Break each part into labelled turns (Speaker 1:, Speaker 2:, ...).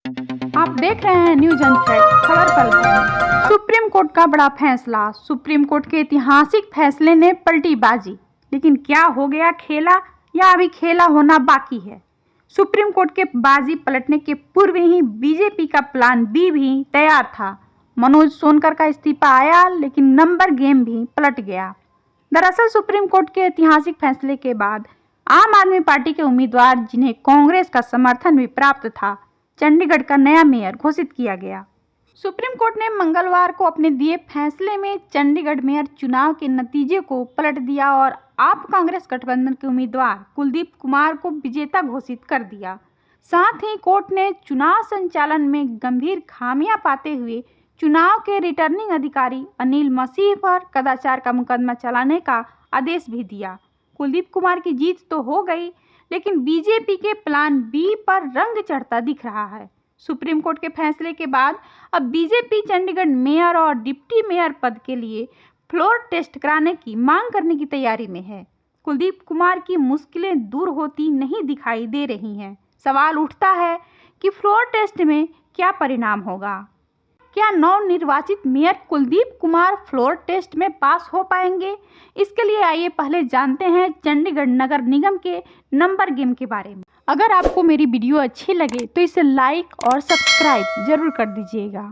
Speaker 1: आप देख रहे हैं न्यूज अनफैक्ट खबर पल पल। सुप्रीम कोर्ट का बड़ा फैसला। सुप्रीम कोर्ट के ऐतिहासिक फैसले ने पलटी बाजी, लेकिन क्या हो गया खेला या अभी खेला होना बाकी है। सुप्रीम कोर्ट के बाजी पलटने के पूर्व ही बीजेपी का प्लान बी भी तैयार था। मनोज सोनकर का इस्तीफा आया, लेकिन नंबर गेम भी पलट गया। दरअसल सुप्रीम कोर्ट के ऐतिहासिक फैसले के बाद आम आदमी पार्टी के उम्मीदवार, जिन्हें कांग्रेस का समर्थन भी प्राप्त था, चंडीगढ़ का नया मेयर घोषित किया गया। सुप्रीम कोर्ट ने मंगलवार को अपने दिए फैसले में चंडीगढ़ मेयर चुनाव के नतीजे को पलट दिया और आप कांग्रेस गठबंधन के उम्मीदवार कुलदीप कुमार को विजेता घोषित कर दिया। साथ ही कोर्ट ने चुनाव संचालन में गंभीर खामियां पाते हुए चुनाव के रिटर्निंग अधिकारी अनिल मसीह पर कदाचार का मुकदमा चलाने का आदेश भी दिया। कुलदीप कुमार की जीत तो हो गई, लेकिन बीजेपी के प्लान बी पर रंग चढ़ता दिख रहा है। सुप्रीम कोर्ट के फैसले के बाद अब बीजेपी चंडीगढ़ मेयर और डिप्टी मेयर पद के लिए फ्लोर टेस्ट कराने की मांग करने की तैयारी में है। कुलदीप कुमार की मुश्किलें दूर होती नहीं दिखाई दे रही हैं। सवाल उठता है कि फ्लोर टेस्ट में क्या परिणाम होगा। क्या नवनिर्वाचित mayor Kuldeep Kumar floor test में पास हो पाएंगे? इसके लिए आइए पहले जानते हैं चंडीगढ़ नगर निगम के नंबर गेम के बारे में। अगर आपको मेरी वीडियो अच्छी लगे तो इसे लाइक और सब्सक्राइब जरूर कर दीजिएगा।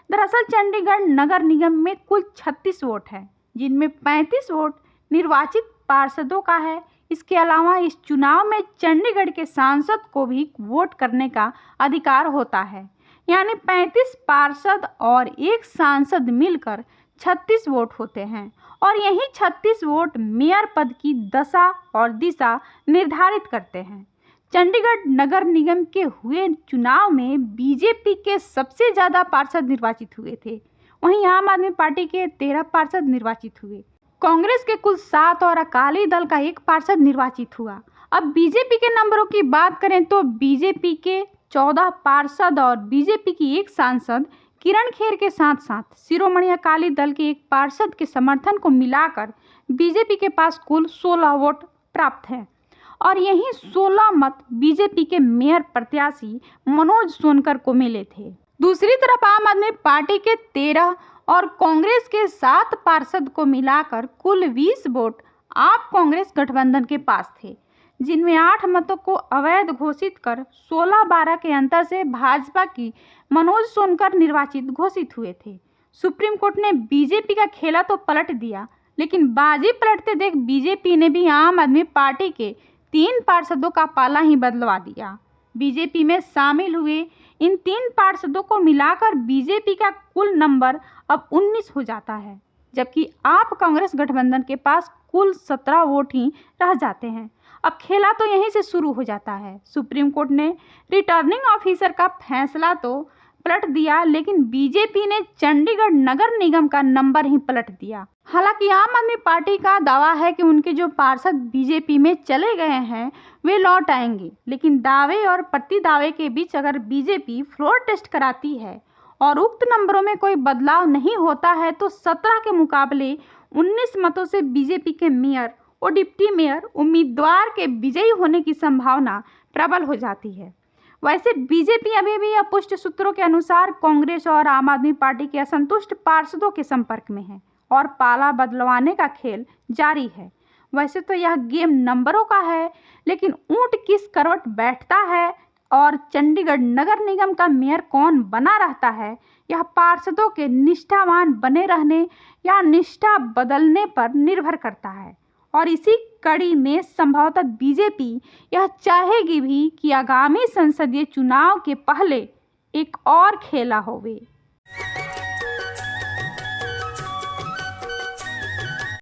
Speaker 1: दरअसल चंडीगढ़ नगर निगम में कुल 36 वोट है, जिनमें 35 वोट निर्वाचित पार्षदों का है। इसके अलावा इस चुनाव में चंडीगढ़ के सांसद को भी वोट करने का अधिकार होता है, यानी 35 पार्षद और एक सांसद मिलकर 36 वोट होते हैं और यही 36 वोट मेयर पद की दशा और दिशा निर्धारित करते हैं। चंडीगढ़ नगर निगम के हुए चुनाव में बीजेपी के सबसे ज़्यादा पार्षद निर्वाचित हुए थे, वहीं आम आदमी पार्टी के 13 पार्षद निर्वाचित हुए। कांग्रेस के कुल 7 और अकाली दल का 1 पार्षद निर्वाचित हुआ। अब बीजेपी के नंबरों की बात करें तो बीजेपी के 14 पार्षद और बीजेपी की 1 सांसद किरण खेर के साथ साथ शिरोमणि अकाली दल के 1 पार्षद के समर्थन को मिलाकर बीजेपी के पास कुल 16 वोट प्राप्त है और यही 16 मत बीजेपी के मेयर प्रत्याशी मनोज सोनकर को मिले थे। दूसरी तरफ आम आदमी पार्टी के 13 और कांग्रेस के 7 पार्षद को मिलाकर कुल 20 वोट आप कांग्रेस गठबंधन के पास थे, जिनमें 8 मतों को अवैध घोषित कर 16-12 के अंतर से भाजपा की मनोज सोनकर निर्वाचित घोषित हुए थे। सुप्रीम कोर्ट ने बीजेपी का खेला तो पलट दिया, लेकिन बाजी पलटते देख बीजेपी ने भी आम आदमी पार्टी के 3 पार्षदों का पाला ही बदलवा दिया। बीजेपी में शामिल हुए इन 3 पार्षदों को मिलाकर बीजेपी का कुल नंबर अब 19 हो जाता है, जबकि आप कांग्रेस गठबंधन के पास कुल 17 वोट ही रह जाते हैं। अब खेला तो यहीं से शुरू हो जाता है। सुप्रीम कोर्ट ने रिटर्निंग ऑफिसर का फैसला तो पलट दिया, लेकिन बीजेपी ने चंडीगढ़ नगर निगम का नंबर ही पलट दिया। हालांकि आम आदमी पार्टी का दावा है कि उनके जो पार्षद बीजेपी में चले गए हैं वे लौट आएंगे, लेकिन दावे और प्रतिदावे के बीच अगर बीजेपी फ्लोर टेस्ट कराती है और उक्त नंबरों में कोई बदलाव नहीं होता है तो 17 के मुकाबले 19 मतों से बीजेपी के मेयर और डिप्टी मेयर उम्मीदवार के विजयी होने की संभावना प्रबल हो जाती है। वैसे बीजेपी अभी भी अपुष्ट सूत्रों के अनुसार कांग्रेस और आम आदमी पार्टी के असंतुष्ट पार्षदों के संपर्क में है और पाला बदलवाने का खेल जारी है। वैसे तो यह गेम नंबरों का है, लेकिन ऊंट किस करवट बैठता है और चंडीगढ़ नगर निगम का मेयर कौन बना रहता है, यह पार्षदों के निष्ठावान बने रहने या निष्ठा बदलने पर निर्भर करता है। और इसी कड़ी में संभवतः बीजेपी यह चाहेगी भी कि आगामी संसदीय चुनाव के पहले एक और खेला होवे।